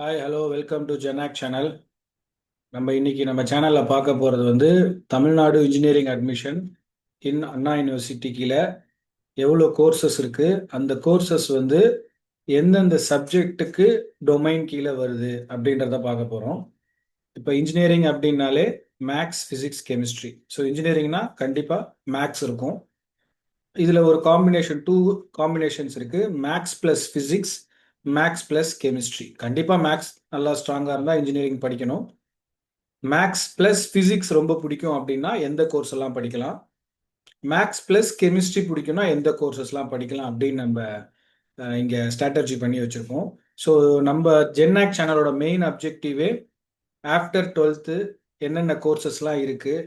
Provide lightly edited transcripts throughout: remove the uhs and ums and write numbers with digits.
Hi hello welcome to ஜெனாக் channel. நம்ம இன்னைக்கு நம்ம சேனலில் பார்க்க போகிறது வந்து Tamil Nadu engineering admission in Anna university கீழே எவ்வளோ கோர்சஸ் இருக்குது, அந்த கோர்சஸ் வந்து எந்தெந்த சப்ஜெக்ட்டுக்கு டொமைன் கீழே வருது அப்படின்றத பார்க்க போகிறோம். இப்போ இன்ஜினியரிங் அப்படின்னாலே மேக்ஸ் ஃபிசிக்ஸ் கெமிஸ்ட்ரி. ஸோ இன்ஜினியரிங்னா கண்டிப்பாக மேக்ஸ் இருக்கும். இதில் ஒரு காம்பினேஷன் டூ காம்பினேஷன்ஸ் இருக்குது, maths plus physics, maths plus chemistry. கண்டிப்பாக மேக்ஸ் நல்லா ஸ்ட்ராங்காக இருந்தால் இன்ஜினியரிங் படிக்கணும். மேக்ஸ் ப்ளஸ் ஃபிசிக்ஸ் ரொம்ப பிடிக்கும் அப்படின்னா எந்த கோர்ஸ் எல்லாம் படிக்கலாம், மேக்ஸ் ப்ளஸ் கெமிஸ்ட்ரி பிடிக்கும்னா எந்த கோர்சஸ்லாம் படிக்கலாம் அப்படின்னு நம்ம இங்கே ஸ்ட்ராட்டஜி பண்ணி வச்சுருக்கோம். ஸோ நம்ம ஜென்னாக் சேனலோட மெயின் அப்ஜெக்டிவே ஆஃப்டர் டுவெல்த்து என்னென்ன கோர்சஸ்லாம் இருக்குது,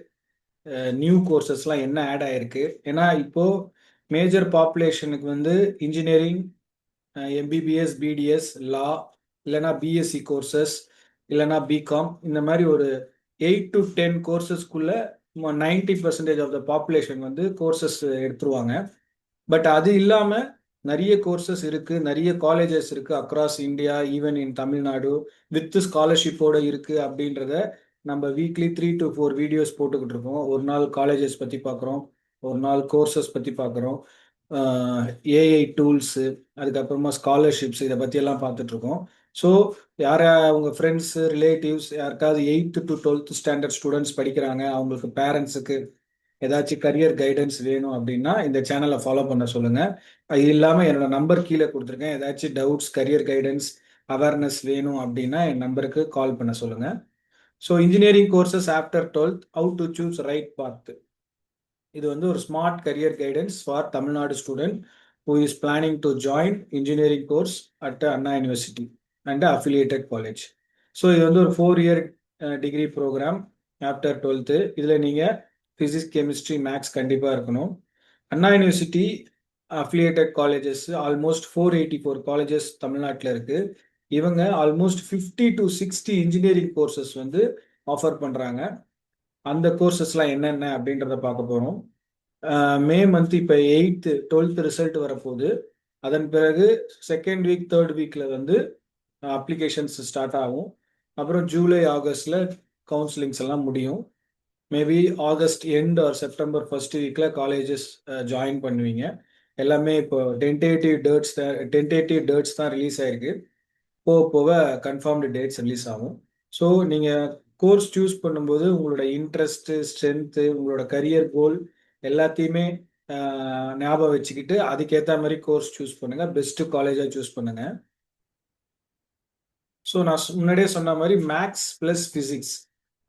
நியூ கோர்சஸ்லாம் என்ன ஆட் ஆயிருக்கு. ஏன்னா இப்போது மேஜர் பாப்புலேஷனுக்கு வந்து இன்ஜினியரிங், எம்பிபிஎஸ், பிடிஎஸ், லா, இல்லைனா பிஎஸ்சி கோர்சஸ், இல்லைனா பிகாம், இந்த மாதிரி ஒரு 8 to 10 கோர்சஸ்க்குள்ள 90% ஆஃப் த பாப்புலேஷன் வந்து கோர்சஸ் எடுத்துருவாங்க. பட் அது இல்லாமல் நிறைய கோர்சஸ் இருக்குது, நிறைய காலேஜஸ் இருக்குது across India, even in Tamil Nadu with ஸ்காலர்ஷிப்போட இருக்குது. அப்படின்றத நம்ம வீக்லி 3 to 4 வீடியோஸ் போட்டுக்கிட்டு இருக்கோம். ஒரு நாள் காலேஜஸ் பற்றி பார்க்குறோம், ஒரு நாள் கோர்சஸ் பற்றி பார்க்குறோம், ஏஐ டூல்ஸு, அதுக்கப்புறமா ஸ்காலர்ஷிப்ஸ், இதை பற்றியெல்லாம் பார்த்துட்ருக்கோம். ஸோ யார் அவங்க ஃப்ரெண்ட்ஸு ரிலேட்டிவ்ஸ் யாருக்காவது 8th to 12th standard students படிக்கிறாங்க, அவங்களுக்கு பேரண்ட்ஸுக்கு ஏதாச்சும் கரியர் கைடன்ஸ் வேணும் அப்படின்னா இந்த சேனலை ஃபாலோ பண்ண சொல்லுங்கள். இது இல்லாமல் என்னோட நம்பர் கீழே கொடுத்துருக்கேன். ஏதாச்சும் டவுட்ஸ், கரியர் கைடன்ஸ், அவேர்னஸ் வேணும் அப்படின்னா என் நம்பருக்கு கால் பண்ண சொல்லுங்கள். So engineering courses after 12th, how to choose right path. இது வந்து ஒரு smart career guidance for Tamil Nadu student who is planning to join engineering course at Anna university and affiliated college. So இது வந்து ஒரு 4 year degree program after 12th. இதில் நீங்கள் physics, chemistry, maths கண்டிப்பாக இருக்கணும். Anna university affiliated colleges almost 484 colleges தமிழ்நாட்டில் இருக்குது. இவங்க ஆல்மோஸ்ட் 50 to 60 இன்ஜினியரிங் கோர்சஸ் வந்து ஆஃபர் பண்ணுறாங்க. அந்த கோர்சஸ்லாம் என்னென்ன அப்படின்றத பார்க்க போகிறோம். மே மந்த் இப்போ 8th 12th ரிசல்ட் வரப்போகுது. அதன் பிறகு செகண்ட் வீக் தேர்ட் வீக்கில் வந்து அப்ளிகேஷன்ஸ் ஸ்டார்ட் ஆகும். அப்புறம் ஜூலை ஆகஸ்டில் கவுன்சிலிங்ஸ் எல்லாம் முடியும். Maybe August end or September first வீக்கில் காலேஜஸ் ஜாயின் பண்ணுவீங்க. எல்லாமே இப்போ டென்டேட்டிவ் டேட்ஸ் தான் ரிலீஸ் ஆயிருக்கு. போக போக கன்ஃபார்ம்டு டேட்ஸ் ரிலீஸ் ஆகும். ஸோ நீங்கள் கோர்ஸ் சூஸ் பண்ணும்போது உங்களோட இன்ட்ரெஸ்ட்டு, ஸ்ட்ரென்த்து, உங்களோட கரியர் கோல் எல்லாத்தையுமே ஞாபகம் வச்சுக்கிட்டு அதுக்கேற்ற மாதிரி கோர்ஸ் சூஸ் பண்ணுங்கள், பெஸ்ட்டு காலேஜாக சூஸ் பண்ணுங்கள். ஸோ நான் முன்னாடியே சொன்ன மாதிரி மேக்ஸ் ப்ளஸ் ஃபிசிக்ஸ்,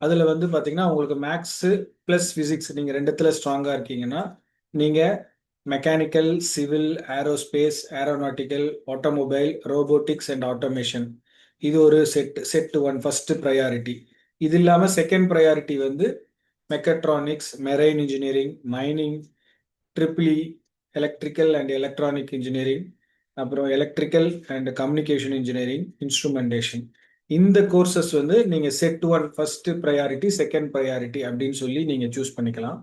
அதில் வந்து பார்த்தீங்கன்னா உங்களுக்கு மேக்ஸு ப்ளஸ் ஃபிசிக்ஸ் நீங்கள் ரெண்டுத்தில் ஸ்ட்ராங்காக இருக்கீங்கன்னா நீங்கள் mechanical, civil, aerospace, aeronautical, automobile, robotics and automation, இது ஒரு செட் ஒன் ஃபர்ஸ்ட் ப்ரையாரிட்டி. இது இல்லாமல் செகண்ட் ப்ரையாரிட்டி வந்து mechatronics, marine engineering, mining, triple electrical and electronic engineering, அப்புறம் electrical and communication engineering, instrumentation. இந்த கோர்சஸ் வந்து நீங்கள் set one first priority, second priority அப்படின்னு சொல்லி நீங்கள் சூஸ் பண்ணிக்கலாம்.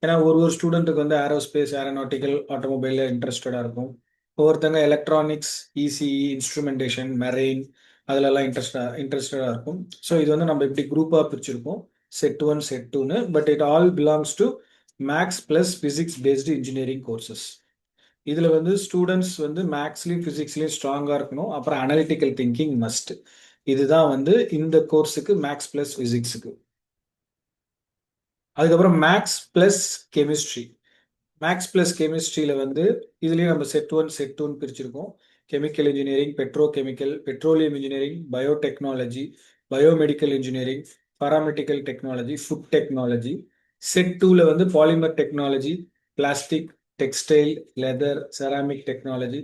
ஏன்னா ஒரு ஒரு ஸ்டூடெண்ட்டுக்கு வந்து ஏரோஸ்பேஸ், ஏரோநாட்டிக்கல், ஆட்டோமொபைலில் இன்ட்ரெஸ்டடாக இருக்கும். ஒவ்வொருத்தங்க எலக்ட்ரானிக்ஸ், இசிஇ, இன்ஸ்ட்ருமெண்டேஷன், மெரெயின், அதிலெல்லாம் இன்ட்ரெஸ்டடாக இருக்கும். ஸோ இது வந்து நம்ம இப்படி குரூப்பாக பிரிச்சிருக்கோம், செட் ஒன் செட் டூன்னு. But it all belongs to maths plus physics based engineering courses. இதில் வந்து ஸ்டூடெண்ட்ஸ் வந்து மேக்ஸ்லேயும் ஃபிசிக்ஸ்லேயும் ஸ்ட்ராங்காக இருக்கணும். அப்புறம் அனலிட்டிக்கல் திங்கிங் மஸ்ட். இதுதான் வந்து இந்த கோர்ஸுக்கு மேக்ஸ் ப்ளஸ் ஃபிசிக்ஸுக்கு. அதுக்கப்புறம் maths plus chemistry. Maths plus கெமிஸ்ட்ரியில் வந்து இதுலேயும் நம்ம செட் ஒன் செட் டூன்னு பிரிச்சிருக்கோம். Chemical engineering, petrochemical, petroleum engineering, biotechnology, biomedical engineering, paramedical technology, food technology. Set டூவில் வந்து polymer technology, plastic, textile, leather, ceramic technology,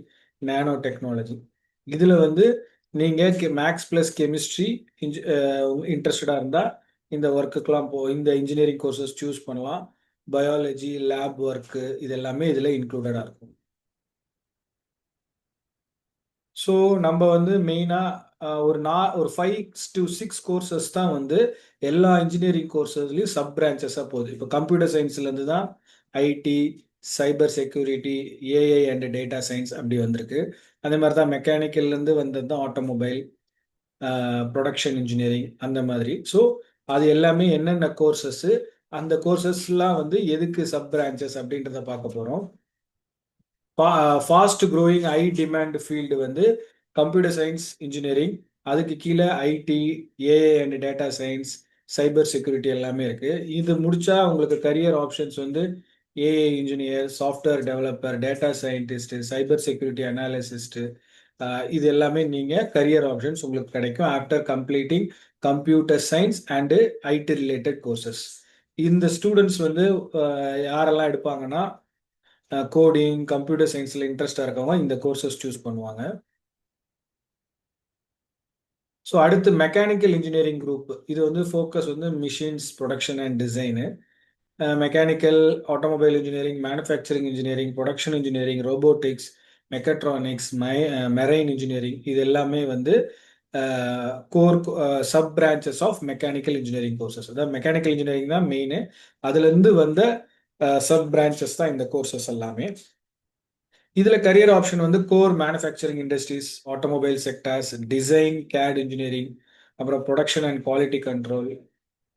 nano technology. இதில் வந்து நீங்கள் மேக்ஸ் ப்ளஸ் கெமிஸ்ட்ரி இன்ட்ரெஸ்டடாக இருந்தால் இந்த ஒர்க்குக்கெலாம் இந்த இன்ஜினியரிங் கோர்சஸ் சூஸ் பண்ணலாம். பயாலஜி, லேப் ஒர்க்கு, இது எல்லாமே இதில் இன்க்ளூடடாக இருக்கும். ஸோ நம்ம வந்து மெயினாக ஒரு 5 to 6 கோர்சஸ் தான் வந்து எல்லா இன்ஜினியரிங் கோர்சஸ்லையும் சப் பிரான்ச்சஸாக போகுது. இப்போ கம்ப்யூட்டர் சயின்ஸ்லேருந்து தான் IT, cyber security, AI and data science அப்படி வந்திருக்கு. அதே மாதிரி தான் மெக்கானிக்கல்லேருந்து வந்தது தான் ஆட்டோமொபைல், ப்ரொடக்ஷன் இன்ஜினியரிங் அந்த மாதிரி. ஸோ அது எல்லாமே என்னென்ன கோர்சஸ், அந்த கோர்சஸ்லாம் வந்து எதுக்கு சப் பிரான்ச்சஸ் அப்படின்றத பார்க்க போகிறோம். Fast growing high demand field வந்து கம்ப்யூட்டர் சயின்ஸ் இன்ஜினியரிங், அதுக்கு கீழே IT, AI and data science, cyber security எல்லாமே இருக்கு. இது முடிச்சா உங்களுக்கு கரியர் ஆப்ஷன்ஸ் வந்து AI engineer, software developer, data scientist, cyber security analyst, இது எல்லாமே நீங்க கரியர் ஆப்ஷன்ஸ் உங்களுக்கு கிடைக்கும் after completing computer science and IT related courses. இந்த ஸ்டூடெண்ட்ஸ் வந்து யாரெல்லாம் எடுப்பாங்கன்னா கோடிங், கம்ப்யூட்டர் சயின்ஸில் இன்ட்ரெஸ்டாக இருக்கவங்க இந்த கோர்சஸ் சூஸ் பண்ணுவாங்க. ஸோ அடுத்து மெக்கானிக்கல் இன்ஜினியரிங் குரூப், இது வந்து ஃபோக்கஸ் வந்து machines, production and design. Mechanical, automobile engineering, manufacturing engineering, production engineering, robotics, mechatronics, marine engineering, இது எல்லாமே வந்து core sub branches of mechanical engineering courses. அதாவது மெக்கானிக்கல் இன்ஜினியரிங் தான் மெயின், அதுலேருந்து வந்த சப் பிரான்ச்சஸ் தான் இந்த கோர்சஸ் எல்லாமே. இதுல கரியர் ஆப்ஷன் வந்து core manufacturing industries, automobile sectors, design, CAD engineering, அப்புறம் ப்ரொடக்ஷன் அண்ட் குவாலிட்டி கண்ட்ரோல்,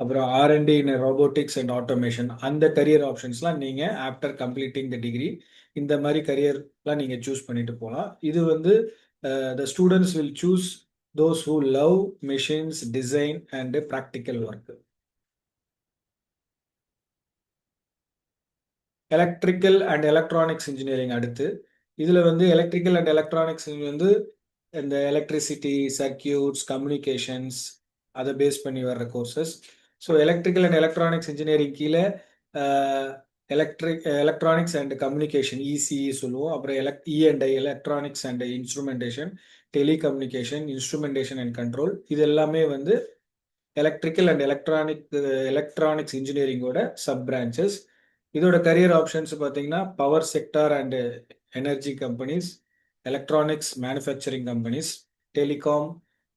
அப்புறம் R and D in robotics and automation, அந்த கரியர் ஆப்ஷன்ஸ்லாம் நீங்க ஆஃப்டர் கம்ப்ளீட்டிங் த டிகிரி இந்த மாதிரி கரியர்லாம் நீங்க சூஸ் பண்ணிட்டு போகலாம். இது வந்து the students will choose those who love machines, design and practical work. Electrical and electronics engineering அடுத்து. இதுல வந்து எலக்ட்ரிக்கல் அண்ட் எலக்ட்ரானிக்ஸ் வந்து இந்த எலக்ட்ரிசிட்டி, சர்க்கியூட்ஸ், கம்யூனிகேஷன்ஸ், அதை பேஸ் பண்ணி வர்ற courses. So electrical and electronics engineering கீழே எலக்ட்ரானிக்ஸ் அண்ட் கம்யூனிகேஷன், இசிஇ சொல்லுவோம். அப்புறம் E N I, electronics and instrumentation, telecommunication, instrumentation and control, இது எல்லாமே வந்து எலக்ட்ரிக்கல் அண்ட் எலக்ட்ரானிக்ஸ் இன்ஜினியரிங்கோட சப் பிரான்ச்சஸ். இதோட கரியர் ஆப்ஷன்ஸ் பார்த்தீங்கன்னா power sector and energy companies, electronics manufacturing companies, telecom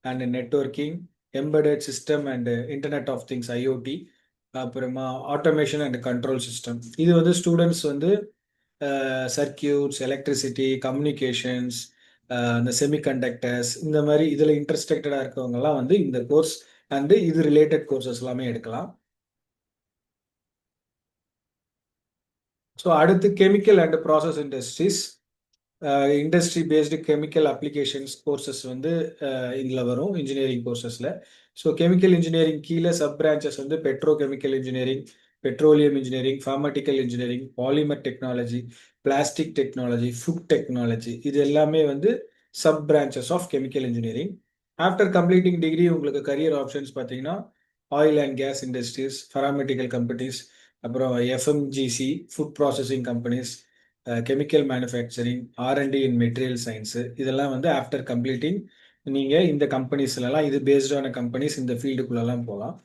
and networking, embedded system and internet of things, IoT, அப்புறமா automation and control system. இது வந்து students வந்து சர்க்கியூட்ஸ், எலக்ட்ரிசிட்டி, கம்யூனிகேஷன்ஸ், இந்த semiconductors, இந்த மாதிரி இதில் இன்ட்ரெஸ்டடாக இருக்கவங்கலாம் வந்து இந்த கோர்ஸ் அண்டு இது ரிலேட்டட் கோர்சஸ் எல்லாமே எடுக்கலாம். ஸோ அடுத்து chemical and process industries, industry based chemical applications courses வந்து இதில் வரும் இன்ஜினியரிங் கோர்சஸில். ஸோ கெமிக்கல் இன்ஜினியரிங் கீழே சப் பிரான்ச்சஸ் வந்து Pedro chemical engineering, petroleum engineering, pharmaceutical engineering, polymer technology, plastic technology, food technology, இது எல்லாமே வந்து sub branches of chemical engineering. After completing degree உங்களுக்கு கரியர் ஆப்ஷன்ஸ் பார்த்தீங்கன்னா oil and gas industries, pharmaceutical companies, அப்புறம் FMGC, food processing companies, chemical manufacturing, R and D in material science, இதெல்லாம் வந்து after completing நீங்கள் இந்த கம்பெனிஸ்லாம், இது பேஸ்டான கம்பெனிஸ், இந்த ஃபீல்டுக்குள்ளெல்லாம் போகலாம்.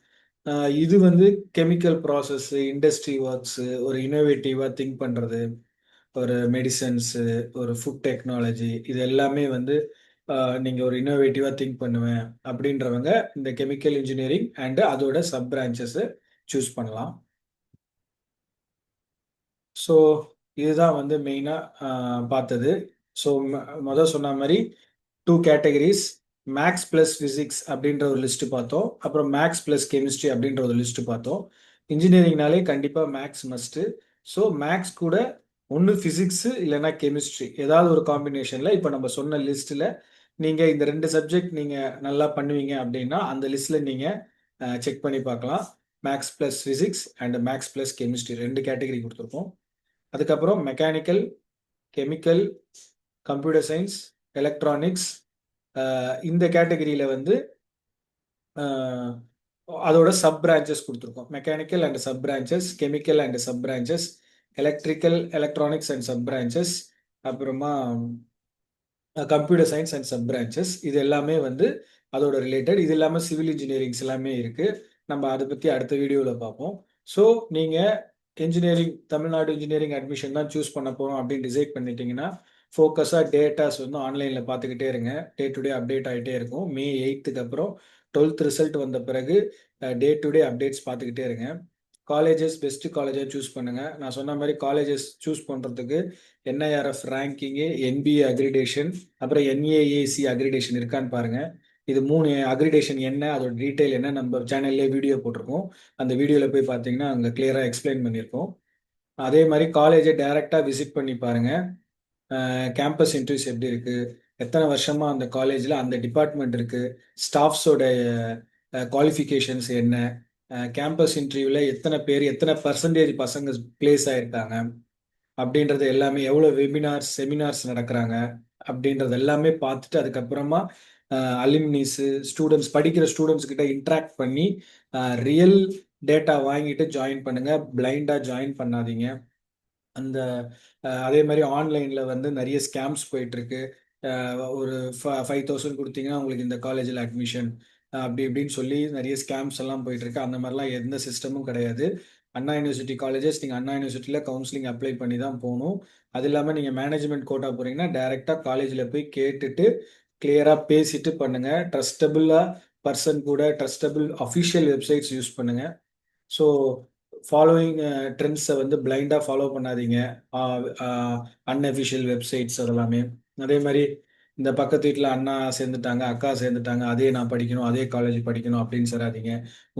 இது வந்து கெமிக்கல் ப்ராசஸ்ஸு, இண்டஸ்ட்ரி ஒர்க்ஸு, ஒரு இனோவேட்டிவாக திங்க் பண்ணுறது, ஒரு மெடிசன்ஸு, ஒரு ஃபுட் டெக்னாலஜி, இது எல்லாமே வந்து நீங்கள் ஒரு இனோவேட்டிவாக திங்க் பண்ணுவேன் அப்படின்றவங்க இந்த கெமிக்கல் இன்ஜினியரிங் அண்டு அதோட சப் பிரான்ச்சஸை சூஸ் பண்ணலாம். ஸோ இதுதான் வந்து மெயினாக பார்த்தது. ஸோ முதல் சொன்ன மாதிரி 2 கேட்டகரிஸ், மேக்ஸ் ப்ளஸ் ஃபிசிக்ஸ் அப்படின்ற ஒரு லிஸ்ட்டு பார்த்தோம். அப்புறம் மேக்ஸ் ப்ளஸ் கெமிஸ்ட்ரி அப்படின்ற ஒரு லிஸ்ட்டு பார்த்தோம். இன்ஜினியரிங்னாலே கண்டிப்பாக மேக்ஸ் மஸ்ட்டு. ஸோ மேக்ஸ் கூட ஒன்று ஃபிசிக்ஸு இல்லைன்னா கெமிஸ்ட்ரி, ஏதாவது ஒரு காம்பினேஷனில் இப்போ நம்ம சொன்ன லிஸ்ட்டில் நீங்கள் இந்த 2 சப்ஜெக்ட் நீங்கள் நல்லா பண்ணுவீங்க அப்படின்னா அந்த லிஸ்ட்டில் நீங்கள் செக் பண்ணி பார்க்கலாம். Maths plus physics and maths plus chemistry 2 category கொடுத்துருக்கோம். அதுக்கப்புறம் mechanical, chemical, computer science, electronics, இந்த கேட்டகரியில் வந்து அதோட சப் பிரான்ச்சஸ் கொடுத்துருக்கோம். Mechanical and sub branches, chemical and sub branches, electrical, electronics and sub branches, அப்புறமா computer science and sub branches, இது எல்லாமே வந்து அதோட ரிலேட்டட். இது இல்லாமல் சிவில் இன்ஜினியரிங்ஸ் எல்லாமே இருக்குது. நம்ம அதை பற்றி அடுத்த வீடியோவில் பார்ப்போம். ஸோ நீங்கள் இன்ஜினியரிங், தமிழ்நாடு இன்ஜினியரிங் அட்மிஷன் தான் சூஸ் பண்ண போகிறோம் அப்படின்னு டிசைட் பண்ணிட்டீங்கன்னா ஃபோக்கஸாக டேட்டாஸ் வந்து ஆன்லைனில் பார்த்துக்கிட்டே இருங்க. டே டு டே அப்டேட் ஆகிட்டே இருக்கும். May 8th அப்புறம் 12th ரிசல்ட் வந்த பிறகு டே டு டே அப்டேட்ஸ் பார்த்துக்கிட்டே இருங்க. காலேஜஸ் பெஸ்ட் காலேஜாக சூஸ் பண்ணுங்கள். நான் சொன்ன மாதிரி காலேஜஸ் சூஸ் பண்ணுறதுக்கு NIRF ரேங்கிங்கு, NBA அக்ரிடேஷன், அப்புறம் NAAC அக்ரிடேஷன் இருக்கான்னு பாருங்கள். இது 3 அக்ரிடேஷன் என்ன, அதோட டீட்டெயில் என்ன நம்ம சேனல்லே வீடியோ போட்டிருக்கோம். அந்த வீடியோவில் போய் பார்த்தீங்கன்னா அங்கே கிளியராக எக்ஸ்பிளைன் பண்ணியிருக்கோம். அதே மாதிரி காலேஜை டைரெக்டாக விசிட் பண்ணி பாருங்க. கேம்பஸ் இன்டர்வியூஸ் எப்படி இருக்கு, எத்தனை வருஷமா அந்த காலேஜில் அந்த டிபார்ட்மெண்ட் இருக்கு, ஸ்டாஃப்ஸோட குவாலிஃபிகேஷன்ஸ் என்ன, கேம்பஸ் இன்டர்வியூவில் எத்தனை பேர் எத்தனை பர்சன்டேஜ் பசங்க பிளேஸ் ஆயிருக்காங்க அப்படின்றது எல்லாமே, எவ்வளோ வெபினார்ஸ் செமினார்ஸ் நடக்கிறாங்க அப்படின்றது எல்லாமே பார்த்துட்டு அதுக்கப்புறமா அலுமினிஸு ஸ்டூடெண்ட்ஸ் படிக்கிற ஸ்டூடெண்ட்ஸ் கிட்ட இன்ட்ராக்ட் பண்ணி ரியல் டேட்டா வாங்கிட்டு ஜாயின் பண்ணுங்க. பிளைண்டா ஜாயின் பண்ணாதீங்க. அந்த அதே மாதிரி ஆன்லைன்ல வந்து நிறைய ஸ்கேம்ஸ் போயிட்டு இருக்கு. ஒரு 5000 கொடுத்தீங்கன்னா உங்களுக்கு இந்த காலேஜில் அட்மிஷன் அப்படி இப்படின்னு சொல்லி நிறைய ஸ்கேம்ஸ் எல்லாம் போயிட்டு இருக்கு. அந்த மாதிரிலாம் எந்த சிஸ்டமும் கிடையாது. அண்ணா யூனிவர்சிட்டி காலேஜஸ், நீங்கள் அண்ணா யூனிவர்சிட்டியில் கவுன்சிலிங் அப்ளை பண்ணி தான் போகணும். அது இல்லாமல் நீங்கள் மேனேஜ்மெண்ட் கோட்டா போறீங்கன்னா டைரெக்டாக காலேஜில் போய் கேட்டுட்டு கிளியராக பேசிட்டு பண்ணுங்க. ட்ரஸ்டபுளாக பர்சன் கூட ட்ரஸ்டபுள் அஃபிஷியல் வெப்சைட்ஸ் யூஸ் பண்ணுங்க. ஸோ ஃபாலோயிங் ட்ரெண்ட்ஸை வந்து பிளைண்டாக ஃபாலோ பண்ணாதீங்க. அன்அஃபிஷியல் வெப்சைட்ஸ் அதெல்லாமே. அதே மாதிரி இந்த பக்கத்து வீட்டில் அண்ணா சேர்ந்துட்டாங்க, அக்கா சேர்ந்துட்டாங்க, அதே நான் படிக்கணும், அதே காலேஜ் படிக்கணும் அப்படின்னு சொல்லாதீங்க.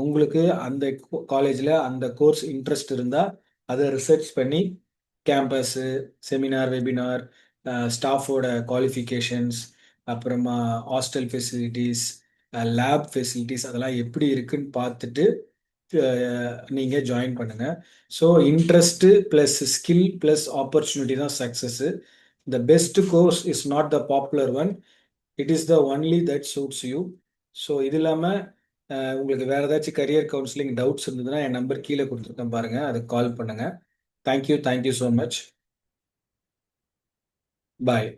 உங்களுக்கு அந்த காலேஜில் அந்த கோர்ஸ் இன்ட்ரெஸ்ட் இருந்தால் அதை ரிசர்ச் பண்ணி கேம்பஸு, செமினார், வெபினார், ஸ்டாஃபோட குவாலிஃபிகேஷன்ஸ், அப்புறமா ஹாஸ்டல் ஃபெசிலிட்டிஸ், லேப் ஃபெசிலிட்டிஸ் அதெல்லாம் எப்படி இருக்குன்னு பார்த்துட்டு நீங்கள் ஜாயின் பண்ணுங்க. So interest plus skill plus opportunity தான் success. The best course is not the popular one, it is the only that suits you. So இது இல்லாமல் உங்களுக்கு வேறு ஏதாச்சும் கரியர் கவுன்சிலிங் டவுட்ஸ் இருந்ததுன்னா என் நம்பர் கீழே கொடுத்துருக்கேன் பாருங்கள், அதுக்கு கால் பண்ணுங்கள். Thank you so much. பாய்.